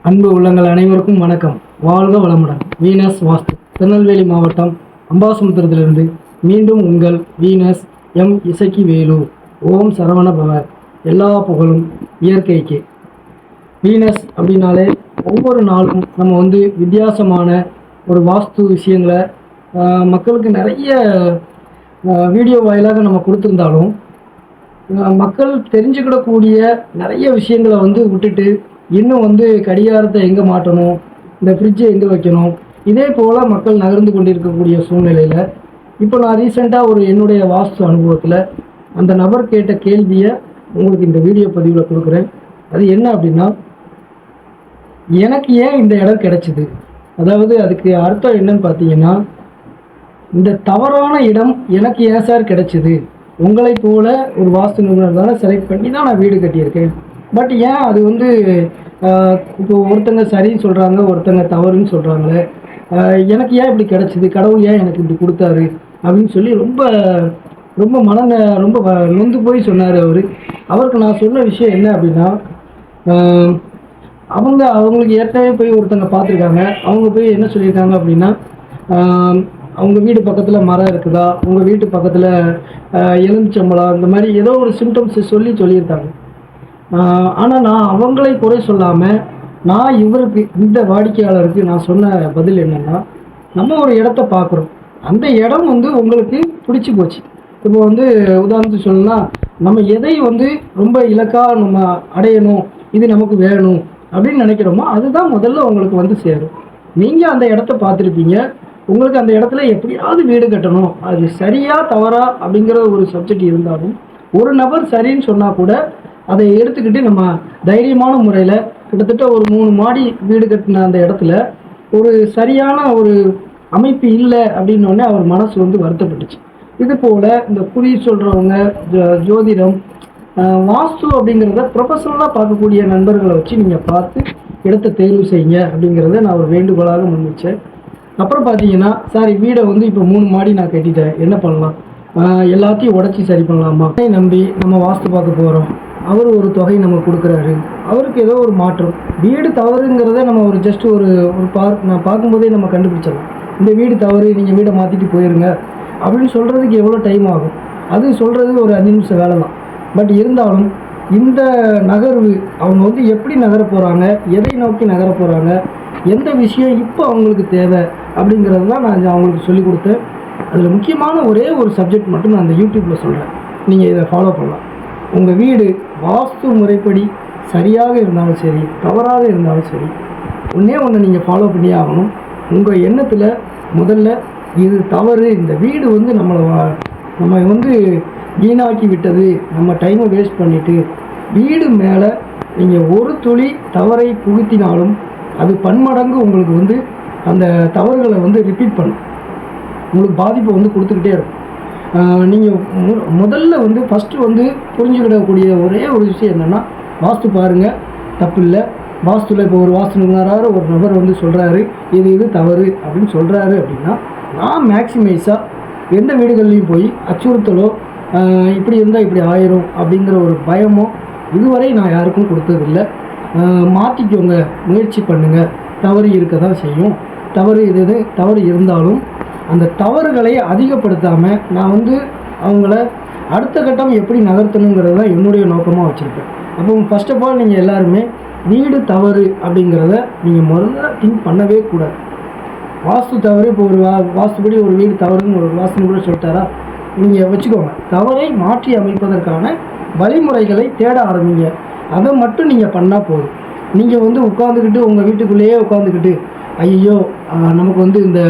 அன்பு உள்ளங்கள் அனைவருக்கும் வணக்கம். வாழ்க வளமுடன். வீனஸ் வாஸ்து திருநெல்வேலி மாவட்டம் அம்பாசமுத்திரத்திலிருந்து மீண்டும் உங்கள் வீனஸ் எம் இசக்கி வேலு. ஓம் சரவண பவ. எல்லா புகழும் இயற்கைக்கு. வீனஸ் அப்படின்னாலே ஒவ்வொரு நாளும் நம்ம வித்தியாசமான ஒரு வாஸ்து விஷயங்களை மக்களுக்கு நிறைய வீடியோ வாயிலாக நம்ம கொடுத்துருந்தாலும் மக்கள் தெரிஞ்சுக்கிடக்கூடிய நிறைய விஷயங்களை விட்டுட்டு இன்னும் கடிகாரத்தை எங்கே மாட்டணும், இந்த ஃப்ரிட்ஜை எங்கே வைக்கணும், இதே போல் மக்கள் நகர்ந்து கொண்டிருக்கக்கூடிய சூழ்நிலையில் இப்போ நான் ரீசெண்டாக என்னுடைய வாஸ்து அனுபவத்தில் அந்த நபர் கேட்ட கேள்வியை உங்களுக்கு இந்த வீடியோ பதிவில் கொடுக்குறேன். அது என்ன அப்படின்னா, எனக்கு ஏன் இந்த இடம் கிடைச்சிது, அதாவது அதுக்கு அர்த்தம் என்னன்னு பார்த்தீங்கன்னா, இந்த தவறான இடம் எனக்கு ஏன் சார் கிடைச்சிது, உங்களை போல ஒரு வாஸ்து நிபுணர் தானே செலக்ட் பண்ணி தான் நான் வீடு கட்டியிருக்கேன். பட் ஏன் அது இப்போ ஒருத்தங்க சரின்னு சொல்கிறாங்க, ஒருத்தங்க தவறுன்னு சொல்கிறாங்களே, எனக்கு ஏன் இப்படி கிடச்சிது, கடவுள் ஏன் எனக்கு இப்படி கொடுத்தாரு அப்படின்னு சொல்லி ரொம்ப ரொம்ப ரொம்ப நொந்து போய் சொன்னார் அவருக்கு நான் சொன்ன விஷயம் என்ன அப்படின்னா, அவங்களுக்கு ஏற்கனவே போய் ஒருத்தங்க பார்த்துருக்காங்க. அவங்க போய் என்ன சொல்லியிருக்காங்க அப்படின்னா, அவங்க வீடு பக்கத்தில் மரம் இருக்குதா, உங்கள் வீட்டு பக்கத்தில் எலுமிச்சம்பழம், இந்த மாதிரி ஏதோ ஒரு சிம்டம்ஸ் சொல்லியிருக்காங்க. ஆனால் நான் அவங்களை குறை சொல்லாமல் நான் இவருக்கு, இந்த வாடிக்கையாளருக்கு நான் சொன்ன பதில் என்னென்னா, நம்ம ஒரு இடத்த பார்க்குறோம், அந்த இடம் உங்களுக்கு பிடிச்சி போச்சு. இப்போ உதாரணத்துக்கு சொல்லணும்னா, நம்ம எதை ரொம்ப இலக்காக நம்ம அடையணும், இது நமக்கு வேணும் அப்படின்னு நினைக்கிறோமோ அதுதான் முதல்ல உங்களுக்கு சேரும். நீங்கள் அந்த இடத்த பார்த்துருப்பீங்க, உங்களுக்கு அந்த இடத்துல எப்படியாவது வீடு கட்டணும், அது சரியா தவறா அப்படிங்கிற ஒரு சப்ஜெக்ட் இருந்தாலும் ஒரு நபர் சரின்னு சொன்னால் கூட அதை எடுத்துக்கிட்டு நம்ம தைரியமான முறையில் கிட்டத்தட்ட ஒரு 3 மாடி வீடு கட்டின அந்த இடத்துல ஒரு சரியான ஒரு அமைப்பு இல்லை அப்படின்னோடனே அவர் மனசு வருத்தப்பட்டுச்சு. இது போல் இந்த குறி சொல்கிறவங்க, ஜோதிடம், வாஸ்து அப்படிங்கிறத ப்ரொஃபஷனலாக பார்க்கக்கூடிய நண்பர்களை வச்சு நீங்கள் பார்த்து இடத்த தேர்வு செய்யுங்க அப்படிங்கிறத நான் ஒரு வேண்டுகோளாக முன்வச்சேன். அப்புறம் பார்த்தீங்கன்னா, சார் வீடை இப்போ 3 மாடி நான் கட்டிட்டேன், என்ன பண்ணலாம், எல்லாத்தையும் உடச்சி சரி பண்ணலாமா, நம்பி நம்ம வாஸ்து பார்க்க போகிறோம், அவர் ஒரு தொகை நம்ம கொடுக்குறாரு, அவருக்கு ஏதோ ஒரு மாற்றம், வீடு தவறுங்கிறத நம்ம ஒரு ஜஸ்ட் ஒரு நான் பார்க்கும்போதே நம்ம கண்டுபிடிச்சிடலாம். இந்த வீடு தவறு, நீங்கள் வீடை மாற்றிட்டு போயிருங்க அப்படின்னு சொல்கிறதுக்கு எவ்வளோ டைம் ஆகும், அது சொல்கிறது ஒரு 5 நிமிஷம் வேலை தான். பட் இருந்தாலும் இந்த நகர்வு அவங்க எப்படி நகர போகிறாங்க, எதை நோக்கி நகர போகிறாங்க, எந்த விஷயம் இப்போ அவங்களுக்கு தேவை அப்படிங்கிறது தான் நான் அவங்களுக்கு சொல்லிக் கொடுத்தேன். அதில் முக்கியமான ஒரே ஒரு சப்ஜெக்ட் மட்டும் நான் அந்த யூடியூப்பில் சொல்கிறேன், நீங்கள் இதை ஃபாலோ பண்ணலாம். உங்கள் வீடு வாஸ்து முறைப்படி சரியாக இருந்தாலும் சரி, தவறாக இருந்தாலும் சரி, ஒன்று நீங்கள் ஃபாலோ பண்ணியே ஆகணும். உங்கள் எண்ணத்தில் முதல்ல இது தவறு, இந்த வீடு நம்ம வீணாக்கி விட்டது, நம்ம டைமை வேஸ்ட் பண்ணிவிட்டு வீடு மேலே நீங்கள் ஒரு துளி தவறை புகுத்தினாலும் அது பன்மடங்கு உங்களுக்கு அந்த தவறுகளை ரிப்பீட் பண்ணும், உங்களுக்கு பாதிப்பை கொடுத்துக்கிட்டே இருக்கும். நீங்கள் முதல்ல ஃபஸ்ட்டு புரிஞ்சுக்கிடக்கூடிய ஒரே ஒரு விஷயம் என்னென்னா, வாஸ்து பாருங்கள், தப்பு இல்லை. வாஸ்துவில் இப்போ ஒரு வாஸ்து நிபுணராக ஒரு நபர் சொல்கிறாரு, இது தவறு அப்படின்னு சொல்கிறாரு அப்படின்னா, நான் மேக்சிமைஸாக எந்த வீடுகள்லையும் போய் அச்சுறுத்தலோ இப்படி இருந்தால் இப்படி ஆயிரும் அப்படிங்கிற ஒரு பயமோ இதுவரை நான் யாருக்கும் கொடுத்ததில்லை. மாற்றிக்கோங்க, முயற்சி பண்ணுங்கள், தவறு இருக்க தான் செய்யும். தவறு இருந்தாலும் அந்த தவறுகளை அதிகப்படுத்தாமல் நான் அவங்கள அடுத்த கட்டம் எப்படி நகர்த்தணுங்கிறது தான் என்னுடைய நோக்கமாக வச்சுருப்பேன். அப்போ ஃபர்ஸ்ட் ஆஃப் ஆல் நீங்கள் எல்லாருமே வீடு தவறு அப்படிங்கிறத நீங்கள் முதல்ல திங்க் பண்ணவே கூடாது. வாஸ்து தவறு, இப்போ ஒரு வாஸ்துபடி ஒரு வீடு தவறுன்னு ஒரு வாஸ்து கூட சொல்லிட்டாரா, நீங்கள் வச்சுக்கோங்க. தவறை மாற்றி அமைப்பதற்கான வழிமுறைகளை தேட ஆரம்பிங்க, அதை மட்டும் நீங்கள் பண்ணால் போதும். நீங்கள் உட்காந்துக்கிட்டு உங்கள் வீட்டுக்குள்ளேயே உட்காந்துக்கிட்டு, ஐயோ நமக்கு இந்த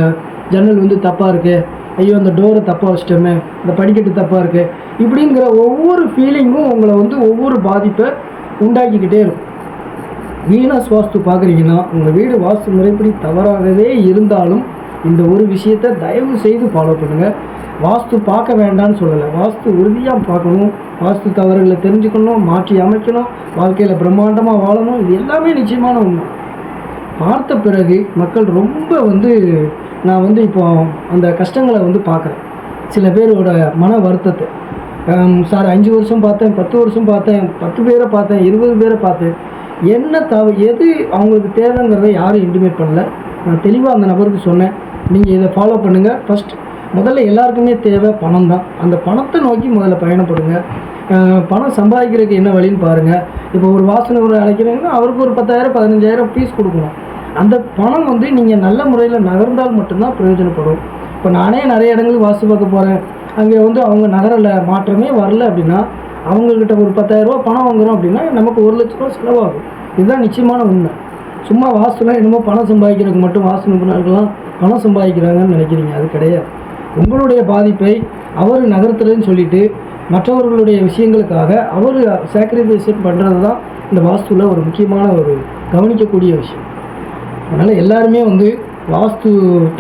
ஜன்னல் தப்பாக இருக்குது, ஐயோ அந்த டோரை தப்பாக வச்சிட்டோமே, இந்த படிக்கட்டு தப்பாக இருக்குது, இப்படிங்கிற ஒவ்வொரு ஃபீலிங்கும் உங்களை ஒவ்வொரு பாதிப்பை உண்டாக்கிக்கிட்டே இருக்கும். வீனஸ் வாஸ்து பார்க்குறீங்கன்னா, உங்கள் வீடு வாஸ்து முறைப்படி தவறாகவே இருந்தாலும் இந்த ஒரு விஷயத்தை தயவு செய்து ஃபாலோ பண்ணுங்கள். வாஸ்து பார்க்க வேண்டான்னு சொல்லலை, வாஸ்து உறுதியாக பார்க்கணும், வாஸ்து தவறுகளை தெரிஞ்சுக்கணும், மாற்றி அமைக்கணும், வாழ்க்கையில் பிரம்மாண்டமாக வாழணும், இது எல்லாமே நிச்சயமான உண்மை. பார்த்த பிறகு மக்கள் ரொம்ப நான் இப்போ அந்த கஷ்டங்களை பார்க்குறேன். சில பேரோட மன வருத்தத்தை, சார் 5 வருஷம் பார்த்தேன், 10 வருஷம் பார்த்தேன், 10 பேரை பார்த்தேன், 20 பேரை பார்த்தேன், என்ன எது அவங்களுக்கு தேவைங்கிறத யாரும் இன்டிமேட் பண்ணல. நான் தெளிவாக அந்த நபருக்கு சொன்னேன், நீங்கள் இதை ஃபாலோ பண்ணுங்கள். ஃபஸ்ட் முதல்ல எல்லாருக்குமே தேவை பணம் தான். அந்த பணத்தை நோக்கி முதல்ல பயணப்படுங்க. பணம் சம்பாதிக்கிறதுக்கு என்ன வழின்னு பாருங்கள். இப்போ ஒரு வாசனை அழைக்கிறீங்கன்னா அவருக்கு ஒரு 10,000 15,000 ஃபீஸ் கொடுக்கணும். அந்த பணம் வந்து நீங்கள் நல்ல முறையில் நகர்ந்தால் மட்டும்தான் பிரயோஜனப்படும். இப்போ நானே நிறைய இடங்களுக்கு வாசி பார்க்க போகிறேன், அங்கே வந்து அவங்க நகரில் மாற்றமே வரல அப்படின்னா, அவங்கக்கிட்ட ஒரு 10,000 ரூபா பணம் வாங்குகிறோம் அப்படின்னா நமக்கு 1 லட்ச ரூபா செலவாகும். இதுதான் நிச்சயமான உண்மை. சும்மா வாசுலாம் என்னமோ பணம் சம்பாதிக்கிறதுக்கு மட்டும் வாசு நிபுணர்கள்லாம் பணம் சம்பாதிக்கிறாங்கன்னு நினைக்கிறீங்க. அது கிடையாது. உங்களுடைய பாதிப்பை அவர் நகர்த்துறதுன்னு சொல்லிட்டு மற்றவர்களுடைய விஷயங்களுக்காக அவர் சாக்ரிஃபைஸ் பண்ணுறது தான் இந்த வாஸ்துவில் ஒரு முக்கியமான ஒரு கவனிக்கக்கூடிய விஷயம். அதனால் எல்லாருமே வந்து வாஸ்து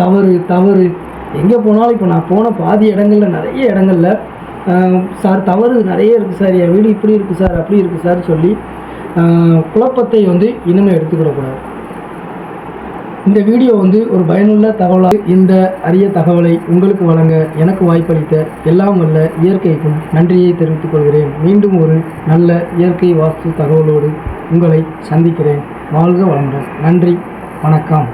தவறு எங்கே போனாலும், இப்போ நான் போன பாதி இடங்களில் நிறைய இடங்களில் சார் தவறு நிறைய இருக்குது சார், என் வீடு இப்படி இருக்குது சார் அப்படி இருக்குது சார் சொல்லி குழப்பத்தை வந்து இனிமேல் எடுத்துக்கிடக்கூடாது. இந்த வீடியோ வந்து ஒரு பயனுள்ள தகவலாக, இந்த அரிய தகவலை உங்களுக்கு வழங்க எனக்கு வாய்ப்பளித்த எல்லாம் வல்ல இயற்கைக்கும் நன்றியை தெரிவித்துக் கொள்கிறேன். மீண்டும் ஒரு நல்ல இயற்கை வாஸ்து தகவலோடு உங்களை சந்திக்கிறேன். வாழ்க வளமுடன். நன்றி, வணக்கம்.